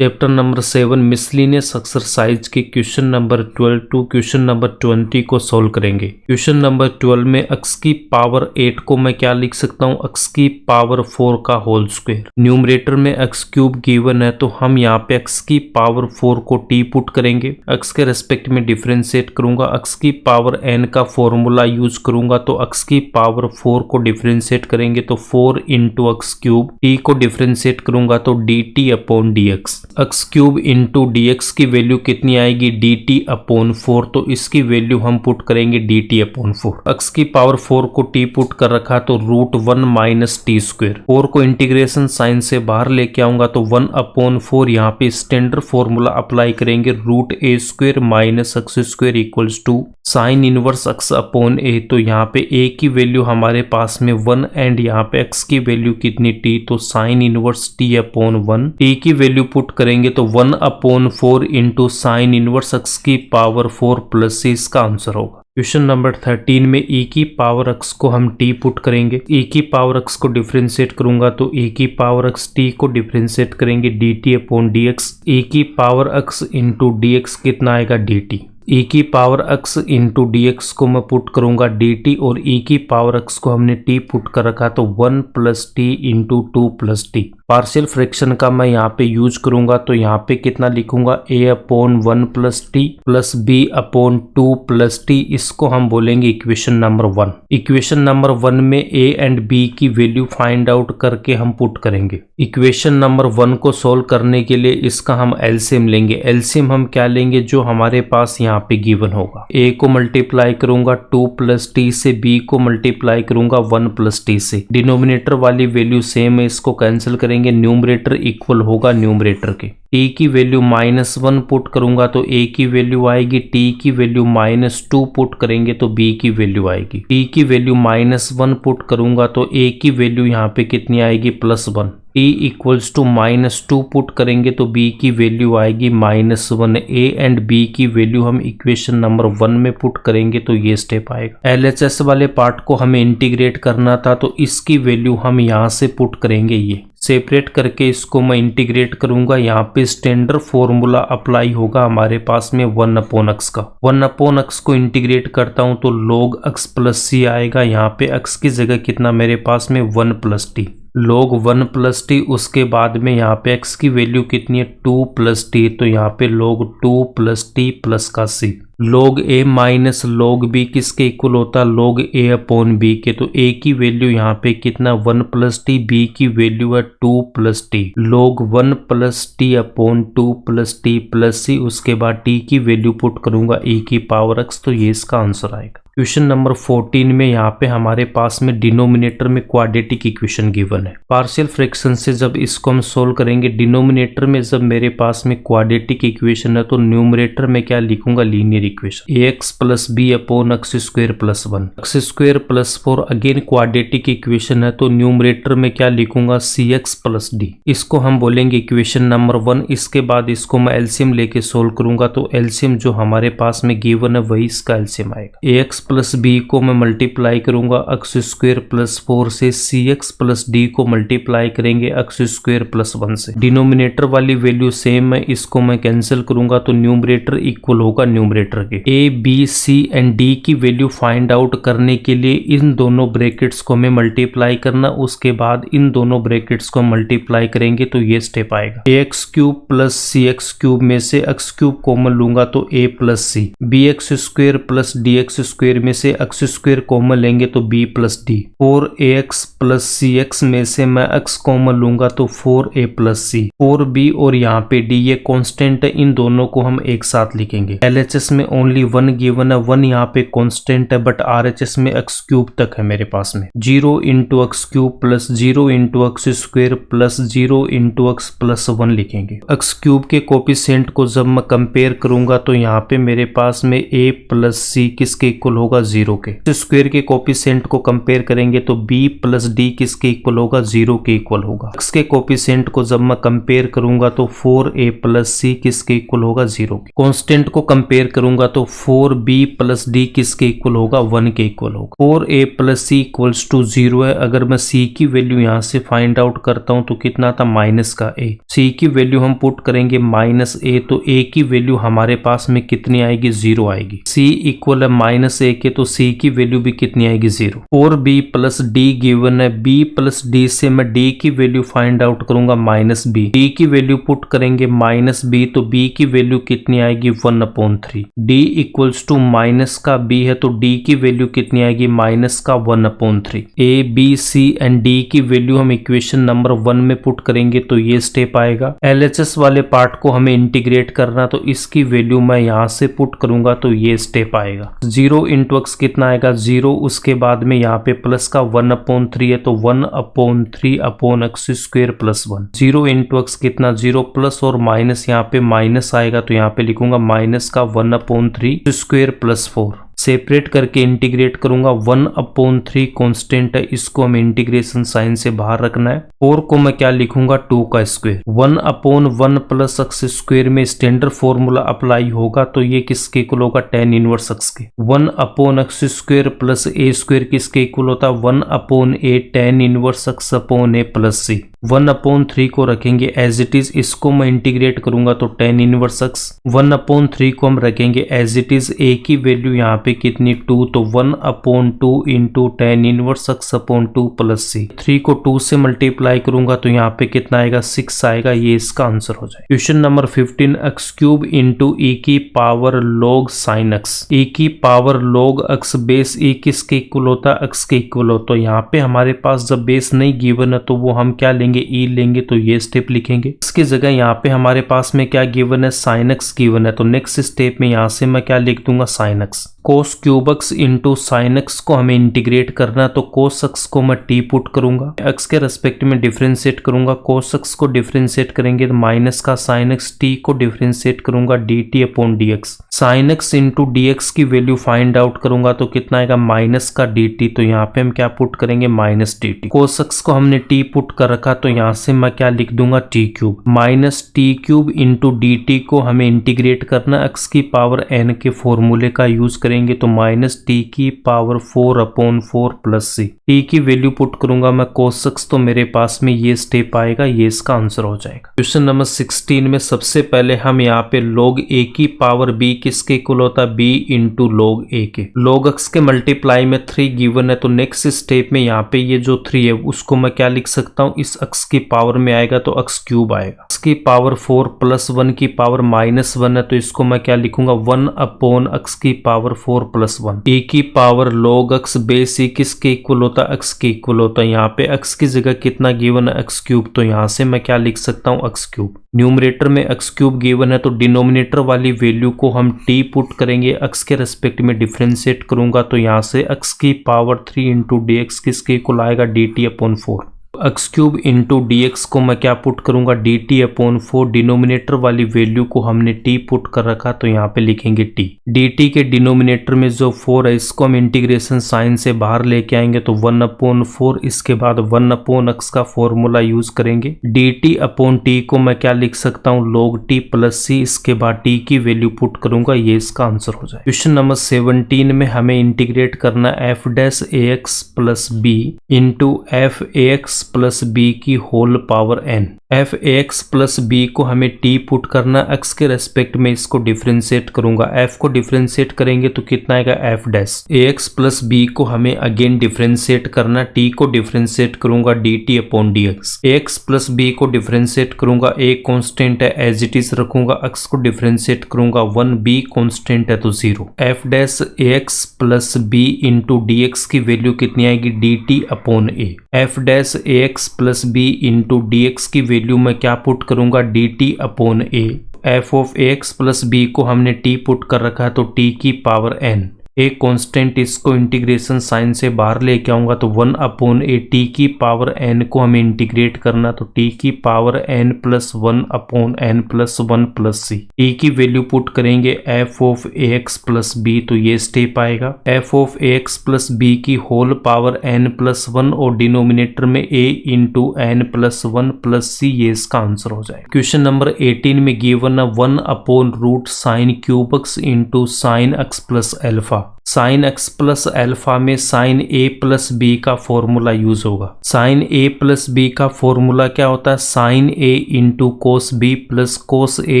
Chapter number 7 miscellaneous exercise के question number 12 to question number 20 को solve करेंगे। Question number 12 में x की पावर 8 को मैं क्या लिख सकता हूँ, x की पावर 4 का होल स्क्वायर। न्यूमरेटर में x क्यूब गिवन है तो हम यहाँ पे x की पावर 4 को t पुट करेंगे, x के रेस्पेक्ट में डिफरेंशिएट करूंगा, x की पावर n का फॉर्मूला यूज करूंगा तो x की पावर 4 को डिफरेंशिएट करेंगे तो 4 इंटू एक्स क्यूब, t को डिफरेंशिएट करूंगा तो dt upon dx। x cube into D x की वैल्यू कितनी आएगी, dt अपॉन 4, तो इसकी वैल्यू हम पुट करेंगे dt अपॉन 4। x की पावर 4 को t पुट कर रखा तो रूट 1 माइनस टी स्क्वायर। 4 को इंटीग्रेशन साइन से बाहर लेके आऊंगा तो 1 अपॉन 4 यहाँ पे स्टैंडर्ड फॉर्मूला अप्लाई करेंगे, root a square minus x square equals to sine inverse x upon a। तो यहाँ पे a की वैल्यू हमारे पास में 1 एंड यहाँ पे x की वैल्यू कितनी t, तो sine inverse t upon 1। t की वैल्यू पुट करेंगे तो 1 upon 4 into sine inverse x की पावर 4 प्लस c, इसका आंसर होगा। क्वेश्चन नंबर 13 में e की पावर x को हम t पुट करेंगे, e की पावर x को डिफरेंशिएट करूंगा तो e की पावर x t को डिफरेंशिएट करेंगे dt अपॉन dx। e की पावर x इंटू dx कितना आएगा dt। e की पावर x इंटू dx को मैं पुट करूंगा dt और e की पावर x को हमने t पुट कर रखा तो 1 plus T into 2 plus T. Partial fraction का मैं यहाँ पे यूज करूंगा तो यहाँ पे कितना लिखूंगा, a upon 1 plus T plus b upon 2 plus T, इसको हम बोलेंगे इक्वेशन नंबर 1। इक्वेशन नंबर 1 में a एंड b की वैल्यू फाइंड आउट करके हम पुट करेंगे। इक्वेशन नंबर 1 को सोल्व करने के लिए इसका हम एलसीएम लेंगे। एलसीएम हम क्या लेंगे, जो हमारे पास यहाँ पे गिवन होगा। a को मल्टीप्लाई करूंगा 2 प्लस टी से, b को मल्टीप्लाई करूंगा 1 प्लस टी से। डिनोमिनेटर वाली वैल्यू सेम है, इसको कैंसिल करेंगे, न्यूमरेटर इक्वल होगा न्यूमरेटर के। t की वैल्यू -1 पुट करूंगा तो a की वैल्यू आएगी, t की वैल्यू -2 पुट करेंगे तो b की वैल्यू आएगी। t की वैल्यू -1 पुट करूंगा तो a की वैल्यू यहाँ पे कितनी आएगी, +1। t इक्वल्स टू -2 पुट करेंगे तो b की वैल्यू आएगी -1। a एंड b की वैल्यू हम इक्वेशन नंबर 1 में पुट करेंगे तो ये स्टेप आएगा। LHS वाले पार्ट को हमें इंटीग्रेट करना था तो इसकी वैल्यू हम यहाँ से पुट करेंगे, ये सेपरेट करके इसको मैं इंटीग्रेट करूंगा। यहाँ पे स्टैंडर्ड फॉर्मूला अप्लाई होगा हमारे पास में 1 अपॉन x का। 1 अपॉन x को इंटीग्रेट करता हूं तो log x प्लस c आएगा। यहाँ पे x की जगह कितना मेरे पास में 1 plus T, log 1 plus T. उसके बाद में यहाँ पे x की वैल्यू कितनी है, 2 प्लस टी, तो यहाँ पे log 2 प्लस टी प्लस का c। log a minus log b किसके इक्वल होता है, log a अपॉन b के। तो a की वैल्यू यहाँ पे कितना 1 प्लस टी, b की वैल्यू है 2 plus T, log 1 plus T upon 2 plus T plus c। उसके बाद t की वैल्यू पुट करूंगा e की पावर x, तो ये इसका आंसर आएगा। क्वेश्चन नंबर 14 में यहाँ पे हमारे पास में डिनोमिनेटर में क्वाड्रेटिक इक्वेशन गिवन है। पार्शियल फ्रैक्शन से जब इसको हम सोल्व करेंगे, डिनोमिनेटर में जब मेरे पास में क्वाड्रेटिक इक्वेशन है तो न्यूमरेटर में क्या लिखूंगा, linear equation. ax plus b upon x square plus 1, x square plus 4 again quadratic equation है तो न्यूमरेटर में क्या लिखूंगा, cx प्लस डी। इसको हम बोलेंगे इक्वेशन नंबर 1। इसके बाद इसको मैं एलसीएम लेके सोल्व करूंगा तो एलसीएम जो हमारे पास में गिवन है वही इसका एलसीएम आएगा। ax प्लस बी को मैं मल्टीप्लाई करूंगा एक्स स्क्वायर प्लस 4 से, cx प्लस डी को मल्टीप्लाई करेंगे एक्स स्क्वायर प्लस 1 से। डिनोमिनेटर वाली वैल्यू सेम है, इसको मैं कैंसिल करूंगा तो न्यूमरेटर इक्वल होगा न्यूमरेटर के। a b c and d की वैल्यू फाइंड आउट करने के लिए इन दोनों ब्रैकेट्स को हमें मल्टीप्लाई करना, उसके बाद इन दोनों ब्रैकेट्स को मल्टीप्लाई करेंगे तो ये स्टेप आएगा। ax cube plus cx cube में से x क्यूब कॉमन लूंगा तो a plus c, bx square plus dx square में से x स्क्वायर कॉमन लेंगे तो b plus d. 4ax plus cx में से मैं x कॉमन लूंगा तो 4a प्लस c। 4b और यहाँ पे d ये कांस्टेंट है, इन दोनों को हम एक साथ लिखेंगे। LHS में ओनली 1 गिवन है, 1 यहाँ पे कांस्टेंट है, बट RHS में x क्यूब तक है मेरे पास में। 0 into x cube plus 0 into x square plus 0 into x plus 1 लिखेंगे। x क्यूब के कोफिशिएंट को जब मैं कंपेयर करूंगा तो यहाँ पे मेरे पास में a प्लस c किसके इक्वल होगा 0 के। स्क्वायर के कोफिशिएंट को कंपेयर करेंगे तो b प्लस डी किसके इक्वल होगा, 0 के इक्वल होगा। x के कोफिशिएंट को जब मैं कंपेयर करूंगा तो 4a प्लस c किसके इक्वल होगा, 0 के। कांस्टेंट को कंपेयर करूंगा तो 4b प्लस d किसके इक्वल होगा, 1 के इक्वल होगा। 4a plus c equals to 0 है। अगर मैं c की वैल्यू यहाँ से फाइंड आउट करता हूँ तो कितना था, माइनस का a। c की वैल्यू हम पुट करेंगे माइनस a, तो a की वैल्यू हमारे पास में कितनी आएगी, 0 आएगी। c इक्वल है माइनस a के, तो c की वैल्यू भी कितनी आएगी, 0। 4b प्लस d गिवन है, b प्लस d से मैं d की वैल्यू फाइंड आउट करूंगा माइनस b। d की वैल्यू पुट करेंगे माइनस b, तो b की वैल्यू कितनी आएगी, 1/3। d इक्वल्स टू माइनस का b है, तो d की वैल्यू कितनी आएगी, माइनस का 1/3। a b c and d की वैल्यू हम इक्वेशन नंबर 1 में पुट करेंगे तो ये स्टेप आएगा। LHS वाले पार्ट को हमें इंटीग्रेट करना, तो इसकी वैल्यू मैं यहाँ से पुट करूंगा तो ये स्टेप आएगा। 0 इंटू एक्स कितना आएगा, 0। उसके बाद में यहाँ पे प्लस का 1/3 है, तो 1/3 upon x square plus 1। 0 into x कितना, 0 प्लस और माइनस, यहाँ पे माइनस आएगा तो यहाँ पे लिखूंगा माइनस का 1/3 स्क्वायर प्लस 4। सेपरेट करके इंटीग्रेट करूंगा, 1/3 कांस्टेंट है, इसको हम इंटीग्रेशन साइन से बाहर रखना है। 4 को मैं क्या लिखूंगा, 2 का स्क्वायर। 1/1 प्लस एक्स स्क्वायर में स्टैंडर्ड फॉर्मूला अप्लाई होगा, तो ये किसके इक्वल होगा, tan इनवर्स एक्स के। 1/x square plus a square किसके इक्वल होता है, 1/a tan inverse x upon a plus c। 1/3 को रखेंगे एज इट इज, इसको मैं इंटीग्रेट करूंगा तो tan इनवर्स एक्स। 1/3 को हम रखेंगे एज इट इज, a की वैल्यू यहाँ पे कितनी, 2, तो 1/2 into tan inverse x upon 2 plus c। 3 को 2 से मल्टीप्लाई करूंगा तो यहाँ पे कितना आएगा, 6 आएगा। ये इसका आंसर हो जाए। Question number 15, x cube into e की power log sine x. e की power log x base e किसके इक्वल होता है, x के इक्वल हो। तो यहाँ पे हमारे पास जब बेस नहीं गिवन है तो वो हम क्या लेंगे, e लेंगे, तो ये स्टेप लिखेंगे। इसकी जगह यहाँ पे हमारे पास में क्या गिवन है, साइन एक्स गिवन है, तो नेक्स्ट स्टेप में यहाँ से मैं क्या लिख दूंगा, sine x. Cos cube x into sine x को हमें इंटीग्रेट करना, तो कोस एक्स को मैं टी पुट करूंगा, एक्स के रेस्पेक्ट में डिफरेंशिएट करूंगा। कोस एक्स को डिफरेंशिएट करेंगे तो माइनस का साइन एक्स, टी को डिफरेंशिएट करूंगा D T upon D x. Sine x into D x की वैल्यू फाइंड आउट करूंगा तो कितना आएगा, माइनस का डी टी, तो यहाँ पे हम क्या पुट करेंगे, माइनस डी टी। कोस एक्स को हमने टी पुट कर रखा, तो यहाँ से मैं क्या लिख दूंगा, T cube. Minus T cube into D T को हमें इंटीग्रेट करना, एक्स की पावर एन के फॉर्मूले का यूज करेंगे, तो माइनस टी की पावर 4/4 प्लस सी। टी की वैल्यू पुट करूंगा मैं कोस एक्स, तो मेरे पास में ये स्टेप आएगा, ये इसका आंसर हो जाएगा। क्वेश्चन नंबर 16 में सबसे पहले हम यहाँ पे log a की पावर b किसके इक्वल होता है, b इंटू log a के। log x के मल्टीप्लाई में 3 गिवन है, तो नेक्स्ट स्टेप में यहाँ पे ये जो 3 है उसको मैं क्या लिख सकता हूँ, इस x की पावर में आएगा तो x क्यूब आएगा। x की पावर 4 प्लस 1 की पावर -1 है, तो इसको मैं क्या लिखूंगा, 1/x की पावर 4 प्लस 1। a की power log x base e किसके इक्वल होता है, x के इक्वल होता है। यहाँ पे x की जगह कितना गिवन है, x क्यूब, तो यहाँ से मैं क्या लिख सकता हूँ, x क्यूब। न्यूमरेटर में x क्यूब गिवन है, तो डिनोमिनेटर वाली वैल्यू को हम t पुट करेंगे, x के रेस्पेक्ट में डिफरेंशिएट करूंगा, तो यहाँ से x की पावर 3 इंटू डी एक्स किसके इक्वल आएगा, D T upon 4। X cube into D x को मैं क्या पुट करूंगा, डी टी अपॉन 4। डिनोमिनेटर वाली वैल्यू को हमने टी पुट कर रखा, तो यहाँ पे लिखेंगे टी। डी टी के डिनोमिनेटर में जो 4 है इसको हम इंटीग्रेशन साइन से बाहर लेके आएंगे, तो 1/4, इसके बाद 1/x का फॉर्मूला यूज करेंगे। डी टी अपॉन टी को मैं क्या लिख सकता हूँ, log t प्लस सी, इसके बाद टी की वैल्यू पुट करूंगा, ये इसका आंसर हो जाए। क्वेश्चन नंबर 17 में हमें इंटीग्रेट करना F dash A x plus B into F A x plus B की whole power n। F A x plus B को हमें टी पुट करना, एक्स के रेस्पेक्ट में इसको डिफरेंशिएट करूंगा। एफ को डिफरेंशिएट करेंगे तो कितना आएगा, F dash. A x plus B को हमें अगेन डिफरेंशिएट करना, टी को डिफरेंशिएट करूंगा D T upon D X. A x plus B को डिफरेंशिएट करूंगा, ए कॉन्स्टेंट है एज इट इज रखूंगा, एक्स को डिफरेंशिएट करूंगा 1, बी कॉन्स्टेंट है तो 0। F dash A x plus B into D x की वैल्यू कितनी आएगी, D T upon A. F dash A x plus B into D x की वैल्यू मैं क्या पुट करूंगा, D T upon A. F of a x plus B को हमने T put कर रखा है, तो टी की पावर n। ए कांस्टेंट, इसको इंटीग्रेशन साइन से बाहर लेके आऊंगा तो 1/a टी की पावर n को हमें इंटीग्रेट करना, तो टी की power n plus 1/n plus 1 plus C. T की वैल्यू पुट करेंगे f of ax plus b, तो ये स्टेप आएगा f of ax plus b की होल पावर n प्लस 1 और डिनोमिनेटर में a into n plus 1 plus C, ये इसका आंसर हो जाएगा। क्वेश्चन नंबर 18 में गिवन है 1/रूट sine cube x into sine X plus alpha. Sine X plus alpha में साइन ए प्लस बी का फॉर्मूला यूज होगा। साइन ए प्लस बी का फॉर्मूला क्या होता है? Sine A into cos B plus cos A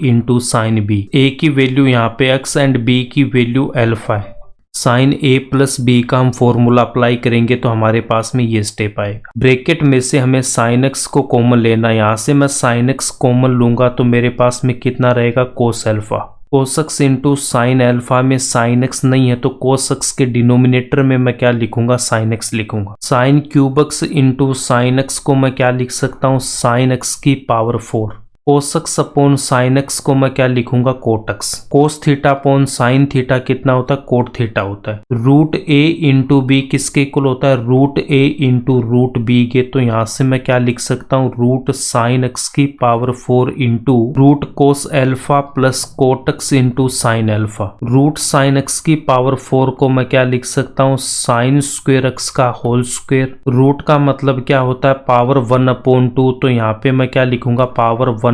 into sine B. A की value यहाँ पे एक्स एंड बी की वैल्यू एल्फा है। साइन ए प्लस बी का हम फॉर्मूला अप्लाई करेंगे तो हमारे पास में ये स्टेप आएगा। ब्रैकेट में से हमें साइन एक्स को कॉमन लेना, यहाँ से मैं साइन एक्स कॉमन लूंगा तो मेरे पास में कितना रहेगा? कोस एल्फा। कोस एक्स इंटू साइन एल्फा में साइन एक्स नहीं है तो कोस एक्स के डिनोमिनेटर में मैं क्या लिखूंगा? साइन एक्स लिखूंगा। Sine cube x into sine x को मैं क्या लिख सकता हूँ? साइन एक्स की power 4। Cos x upon sine x को मैं क्या लिखूंगा? Cot x. Cos theta upon sine theta कितना होता है? कोट थीटा होता है। रूट ए इंटू बी किसके इक्वल होता है? Root a into root b के, तो यहां से मैं क्या लिख सकता हूं? रूट साइन एक्स की power 4 into root cos alpha plus cot x into sine alpha. Root sine x की पावर 4 को मैं क्या लिख सकता हूं? साइन स्क्वेयर एक्स का होल स्क्वेयर। रूट का मतलब क्या होता है? पावर 1/2, तो यहाँ पे मैं क्या लिखूंगा? पावर 1/2।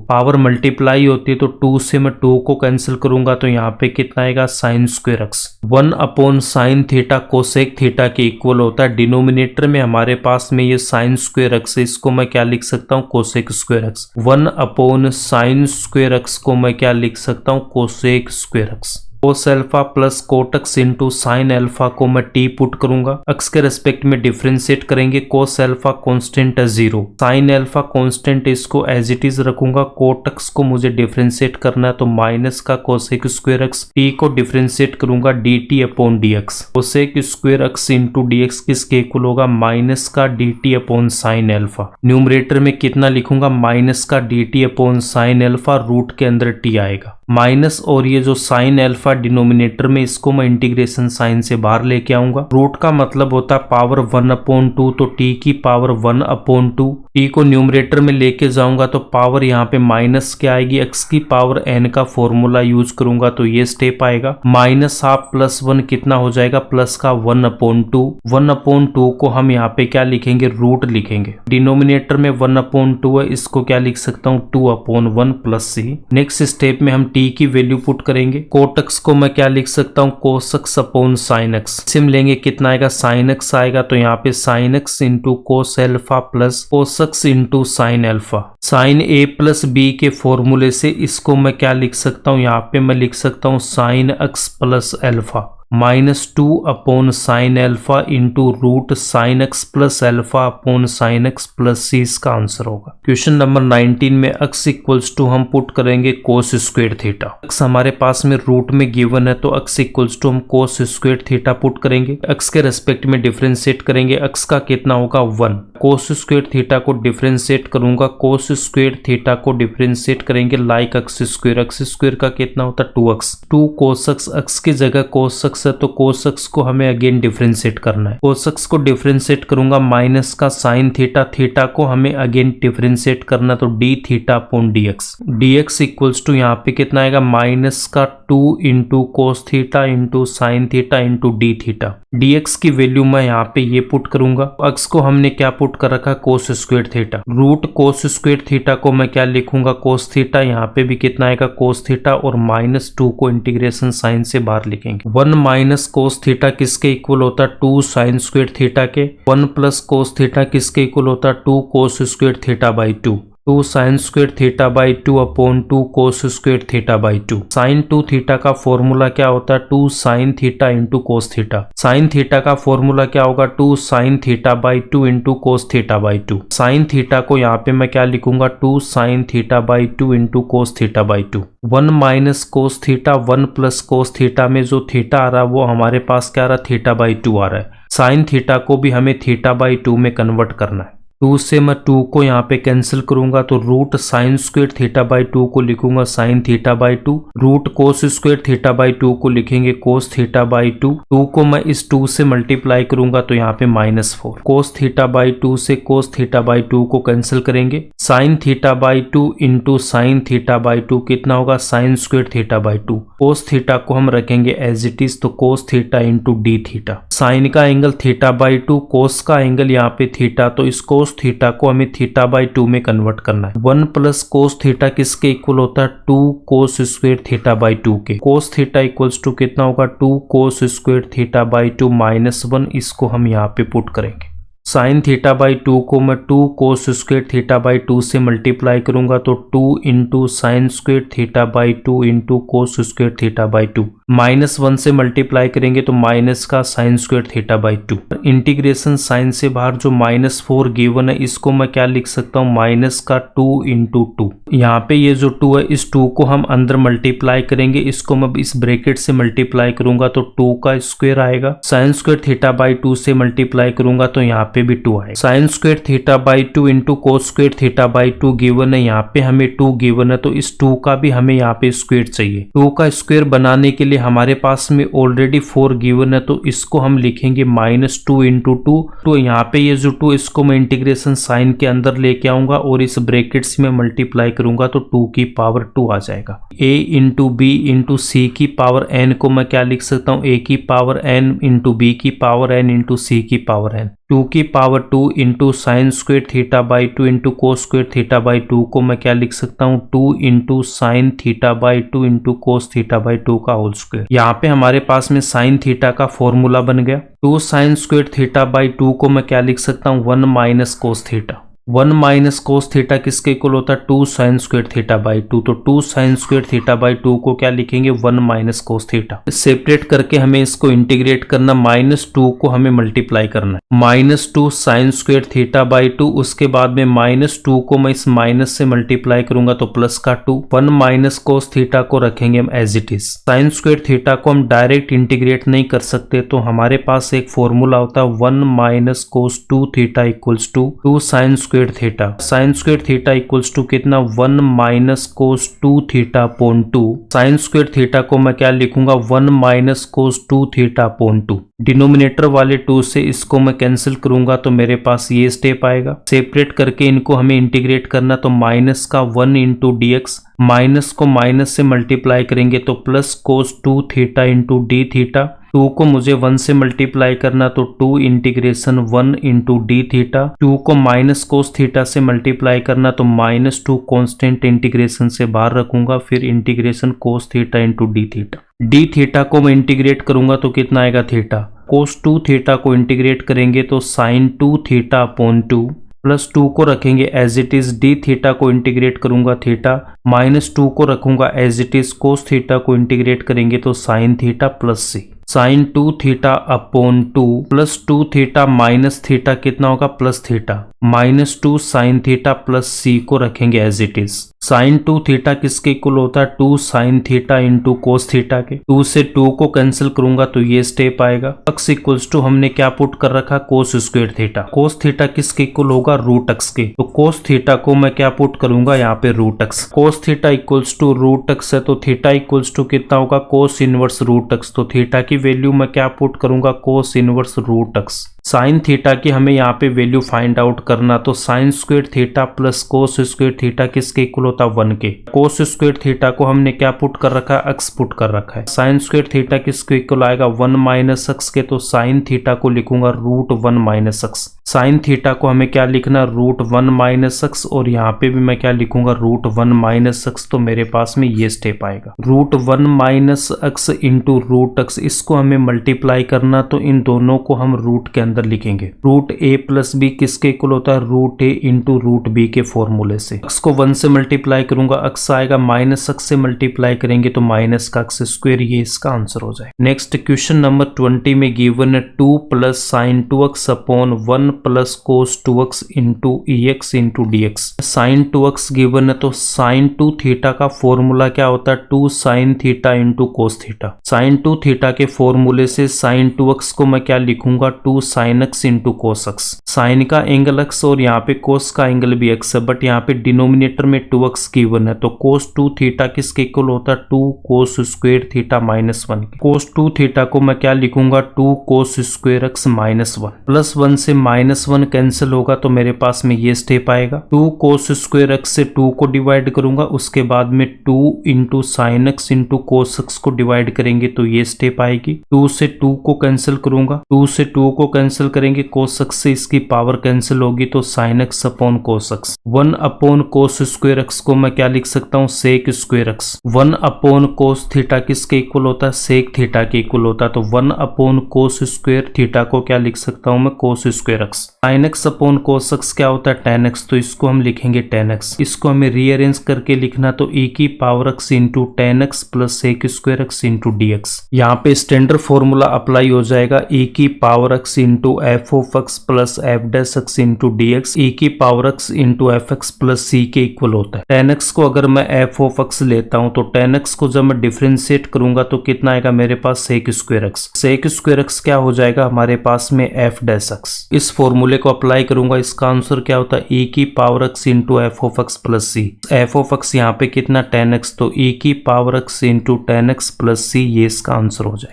पावर मल्टीप्लाई होती है तो 2 से मैं 2 को कैंसिल करूंगा तो यहाँ पे कितना आएगा? Sign square x. 1/sin theta cosec theta के इक्वल होता है। डिनोमिनेटर में हमारे पास में ये साइन स्क्वेयर एक्स है, इसको मैं क्या लिख सकता हूँ? Cosec square x. 1/sin square x को मैं क्या लिख सकता हूँ? Cosec square x. कोस alpha plus cot x into sine alpha को मैं टी पुट करूंगा, एक्स के रेस्पेक्ट में डिफरेंशिएट करेंगे। कोस एल्फा कांस्टेंट है 0, साइन एल्फा कांस्टेंट, इसको एज इट इज रखूंगा। कोट एक्स को मुझे डिफरेंशिएट करना है तो माइनस का कोसेक स्क्वायर एक्स। टी को डिफरेंशिएट करूंगा D T upon D x. Cosec square x into D x किसके इक्वल होगा? माइनस का d T upon sine alpha. Numerator में कितना लिखूंगा? माइनस का d T upon sine alpha, root के अंदर टी आएगा माइनस, और ये जो साइन एल्फा डिनोमिनेटर में, इसको मैं इंटीग्रेशन साइन से बाहर लेके आऊंगा। रूट का मतलब होता है पावर 1/2, तो टी की पावर 1/2। टी को न्यूमरेटर में लेके जाऊंगा तो पावर यहाँ पे माइनस क्या आएगी? एक्स की पावर n का फॉर्मूला यूज करूंगा तो ये स्टेप आएगा। -1/2 प्लस 1 कितना हो जाएगा? प्लस का 1/2। 1/2 को हम यहाँ पे क्या लिखेंगे? रूट लिखेंगे। डिनोमिनेटर में 1/2 है, इसको क्या लिख सकता हूँ? 2/1 प्लस सी। नेक्स्ट स्टेप में हम टी की वैल्यू पुट करेंगे। कोट एक्स को मैं क्या लिख सकता हूँ? Cos x upon sine X. सिम लेंगे, कितना आएगा? साइन एक्स आएगा, तो यहाँ पे sine x into cos alpha plus cos X into sine alpha. Sine A plus B के फॉर्मूले से इसको मैं क्या लिख सकता हूँ? यहाँ पे मैं लिख सकता हूँ sine X plus alpha -2/sin alpha into root sine X plus alpha upon sine X plus C, इसका आंसर होगा। क्वेश्चन नंबर 19 में x इक्वल्स टू हम पुट करेंगे कोस स्क्वेयर थीटा। x हमारे पास में रूट में गिवन है तो x इक्वल्स टू हम कोस स्क्वेयर थीटा पुट करेंगे। x के रेस्पेक्ट में डिफरेंशिएट करेंगे, x का कितना होगा? 1। कोस स्क्वेयर थीटा को डिफरेंशिएट करूंगा, कोस स्क्वेयर थीटा को डिफरेंशिएट करेंगे लाइक एक्स स्क्वेयर का कितना होता है? 2x। 2 कोस एक्स की जगह कोस एक्स है तो कोस एक्स को हमें अगेन डिफरेंशिएट करना है। कोस एक्स को डिफरेंशिएट करूंगा, माइनस का साइन थीटा, थीटा को हमें अगेन डिफरेंशिएट करना तो d theta upon D x. D x equals to यहाँ पे कितना आएगा? माइनस का 2 into cos theta into sine theta into d theta. D x की वैल्यू मैं यहाँ पे ये पुट करूंगा, एक्स को हमने क्या पुट कर रखा? Cos square theta. Root cos square theta को मैं क्या लिखूंगा? Cos theta. यहाँ पे भी कितना आएगा? कोस थीटा, और -2 को इंटीग्रेशन साइन से बाहर लिखेंगे। 1 माइनस कोस थीटा किसके इक्वल होता है? 2 साइन स्क्वेयर थीटा के। 1 प्लस कोस थीटा किसके इक्वल होता है? 2 cos square theta by 2। 2 sine square theta by 2 upon 2 cos square theta by 2। Sine 2 theta का फॉर्मूला क्या होता है? 2 sine theta into cos theta. Sine theta का फॉर्मूला क्या होगा? 2 sine theta by 2 into cos theta by 2। Sine theta को यहाँ पे मैं क्या लिखूंगा? 2 sine theta by 2 into cos theta by 2। 1 minus cos theta, 1 plus cos theta में जो थीटा आ रहा है वो हमारे पास क्या आ रहा है? थीटा बाई 2 आ रहा है। साइन थीटा को भी हमें थीटा बाई 2 में कन्वर्ट करना है। 2 से मैं 2 को यहाँ पे कैंसिल करूंगा तो root sine square theta by 2 को लिखूंगा sine theta by 2, root cos square theta by 2 को लिखेंगे कोस थीटा बाई 2। 2 को मैं इस 2 से मल्टीप्लाई करूंगा तो यहाँ पे -4। कोस थीटा बाई 2 से कोस थीटा बाई 2 को कैंसिल करेंगे, sine theta by 2 into sine theta by 2 कितना होगा sine square theta by 2। Cos theta को हम रखेंगे एज इट इज तो cos theta into d theta. Sine का एंगल थीटा बाई 2, कोस का एंगल यहाँ पे थीटा, तो इस कोस थीटा को हमें थीटा बाई 2 में कन्वर्ट करना है। 1 प्लस कोस थीटा किसके इक्वल होता है 2 कोस स्क्वायर थीटा बाई 2 के। कोस थीटा इक्वल्स टू कितना होगा 2 कोस स्क्वायर थीटा बाई 2 -1, इसको हम यहाँ पे पुट करेंगे। साइन थीटा बाई 2 को मैं 2 कोस स्क्वायर थीटा बाई 2 से मल्टीप्लाई करूंगा तो 2 into sine square theta by 2 into cos square theta by 2, -1 से मल्टीप्लाई करेंगे तो माइनस का sine square theta by 2। Integration sine से बाहर जो -4 गिवन है इसको मैं क्या लिख सकता हूँ माइनस का 2 इंटू 2। यहाँ पे ये जो 2 है इस 2 को हम अंदर मल्टीप्लाई करेंगे, इसको मैं इस ब्रैकेट से मल्टीप्लाई करूंगा तो 2 का स्क्वायर आएगा। साइन स्क्वायर थीटा बाई 2 से मल्टीप्लाई करूंगा तो यहाँ पे भी 2 आएगा। Sign square theta by 2 into cos square theta by 2 given है, यहाँ पे हमें 2 गिवन है तो इस 2 का भी हमें यहाँ पे स्क्वायर चाहिए। 2 का स्क्वायर बनाने के लिए हमारे पास में ऑलरेडी 4 गिवन है तो इसको हम लिखेंगे -2 इंटू 2। तो यहाँ पे ये जो 2 इसको मैं इंटीग्रेशन साइन के अंदर लेके आऊंगा और इस ब्रैकेट्स में मल्टीप्लाई करूंगा तो 2 की पावर 2 आ जाएगा। a इंटू बी इंटू सी की पावर n को मैं क्या लिख सकता हूँ a की पावर n इंटू बी की पावर n इंटू सी की पावर n। 2 की power 2 into sine square theta by 2 into cos square theta by 2 को मैं क्या लिख सकता हूँ 2 into sine theta by 2 into cos theta by 2 का होल स्क्वायर। यहाँ पे हमारे पास में साइन थीटा का फॉर्मूला बन गया। 2 साइन स्क्वायर थीटा बाई 2 को मैं क्या लिख सकता हूँ 1 minus cos theta. 1 minus cos theta किसके इक्वल होता है 2 साइन स्क्वायर थीटा बाई 2, तो 2 साइन स्क्वायर थीटा बाई 2 को क्या लिखेंगे 1 माइनस कोस थीटा। सेपरेट करके हमें इसको इंटीग्रेट करना, -2 को हमें मल्टीप्लाई करना है। -2 साइन स्क्वायर थीटा बाई 2, उसके बाद में -2 को मैं इस माइनस से मल्टीप्लाई करूंगा तो प्लस का 2। 1 माइनस कोस थीटा को रखेंगे हम as it is. Sine square theta को हम डायरेक्ट इंटीग्रेट नहीं कर सकते तो हमारे पास एक फॉर्मूला होता है 1 minus cos 2 theta equals to 2 sine square theta. Sine square theta equals to कितना 1 minus cos 2 theta upon 2। Sine square theta को मैं क्या लिखूंगा 1 minus cos 2 theta upon 2। Denominator वाले 2 से इसको मैं कैंसिल करूंगा तो मेरे पास ये स्टेप आएगा। सेपरेट करके इनको हमें इंटीग्रेट करना तो माइनस का 1 इंटू डी एक्स, माइनस को माइनस से मल्टीप्लाई करेंगे तो plus cos 2 theta into d theta. 2 को मुझे 1 से मल्टीप्लाई करना तो 2 इंटीग्रेशन 1 इंटू डी थीटा। 2 को माइनस कोस थीटा से मल्टीप्लाई करना तो -2 कांस्टेंट इंटीग्रेशन से बाहर रखूंगा, फिर इंटीग्रेशन कोस theta into d theta. D theta को मैं इंटीग्रेट करूंगा तो कितना आएगा थीटा। कोस 2 थीटा को इंटीग्रेट करेंगे तो साइन 2 थीटा अपॉन 2, प्लस 2 को रखेंगे as it is. D theta को इंटीग्रेट करूंगा थीटा, -2 को रखूंगा as it is. Cos theta को इंटीग्रेट करेंगे तो sine theta plus C. Sine 2 theta upon 2 plus 2 theta minus theta कितना होगा plus theta, -2 sine theta plus C को रखेंगे as it is. Sine 2 theta किसके इक्वल होता है 2 sine theta into cos theta के। 2 से 2 को कैंसिल करूंगा तो ये स्टेप आएगा। एक्स इक्वल्स टू हमने क्या पुट कर रखा कोस स्क्वायर थीटा। कोस थीटा किसके इक्वल होगा रूट एक्स के, तो कोस थीटा को मैं क्या पुट करूंगा यहाँ पे root x. Cos theta equals to root x है तो थीटा इक्वल्स टू कितना होगा कोस इनवर्स रूट एक्स, तो थीटा की वैल्यू मैं क्या पुट करूंगा cos inverse root x. Sine theta की हमें यहाँ पे वैल्यू फाइंड आउट करना तो sine square theta plus cos square theta किसके इक्वल होता है 1 के। कोस स्क्वायर थीटा को हमने क्या पुट कर रखा है एक्स पुट कर रखा है। साइन स्क्वायर थीटा किसके इक्वल आएगा 1 माइनस एक्स के, तो साइन थीटा को लिखूंगा root 1 minus x. Sine theta को हमें क्या लिखना रूट 1 माइनस एक्स, और यहाँ पे भी मैं क्या लिखूंगा रूट 1 माइनस एक्स, तो मेरे पास में ये स्टेप आएगा root 1 minus x into root x. इसको हमें मल्टीप्लाई करना तो इन दोनों को हम रूट के अंदर लिखेंगे। रूट ए प्लस बी किसके इक्वल होता है root a into root b के फॉर्मूले से। एक्स को 1 से मल्टीप्लाई करूंगा एक्स आएगा, माइनस एक्स से मल्टीप्लाई करेंगे तो माइनस का एक्स स्क्वायर, ये इसका आंसर हो जाए। नेक्स्ट क्वेश्चन नंबर 20 में गिवन है 2 plus sine 2x upon 1 plus cos 2x into EX into DX। Sine 2x given है तो साइन 2 थीटा का फॉर्मूला क्या होता है 2 sine theta into cos theta. Sine 2 theta के फॉर्मूले से साइन 2x को मैं क्या लिखूंगा 2 sine sine x into cos x. Sine का एंगल एक्स और यहाँ पे कोस का एंगल भी एक्स है, बट यहाँ पे डिनोमिनेटर में 2x गिवन है, तो कोस 2 थीटा किसके इक्वल होता है 2 कोस स्क्वायर थीटा माइनस 1। कोस 2 थीटा को मैं क्या लिखूंगा 2 कोस स्क्वायर एक्स माइनस 1। प्लस 1 से माइनस 1 कैंसिल होगा तो मेरे पास में ये स्टेप आएगा। 2 कोस स्क्वायर एक्स से 2 को डिवाइड करूंगा, उसके बाद में 2 into sine x into cos x को डिवाइड करेंगे तो ये स्टेप आएगी। 2 से 2 को कैंसिल करूंगा, 2 से 2 को कैंसिल करेंगे, कोस एक्स से इसकी पावर कैंसिल होगी तो sine x upon cos x. 1 upon cos square x को मैं क्या लिख सकता हूँ sec square x. 1 upon cos theta किसके इक्वल होता है सेक थीटा के इक्वल होता है, तो 1 अपॉन कोस स्क्वायर थीटा को क्या लिख सकता हूँ मैं कोस square x. Sign x upon cos x क्या होता है tan x, तो इसको हम लिखेंगे tan x। इसको हमें रीअरेंज करके लिखना तो e की power x into tan x plus sec square x into D x. यहाँ पे स्टैंडर्ड फॉर्मूला अप्लाई हो जाएगा e की power x into F of x plus f dash x into D x. e की power x into f x plus c के equal होता है। tan x को अगर मैं एफ ऑफ एक्स लेता हूँ तो tan x को जब मैं डिफ्रेंशिएट करूंगा तो कितना आएगा मेरे पास sec square X. Sec square X क्या हो जाएगा हमारे पास में एफ डैश एक्स। इस फॉर्मूले को अप्लाई करूंगा, इसका आंसर क्या होता है e की power x into F of x plus C. F of X यहाँ पे कितना tan x, तो e की power x into tan x plus C, ये इसका आंसर हो जाएगा।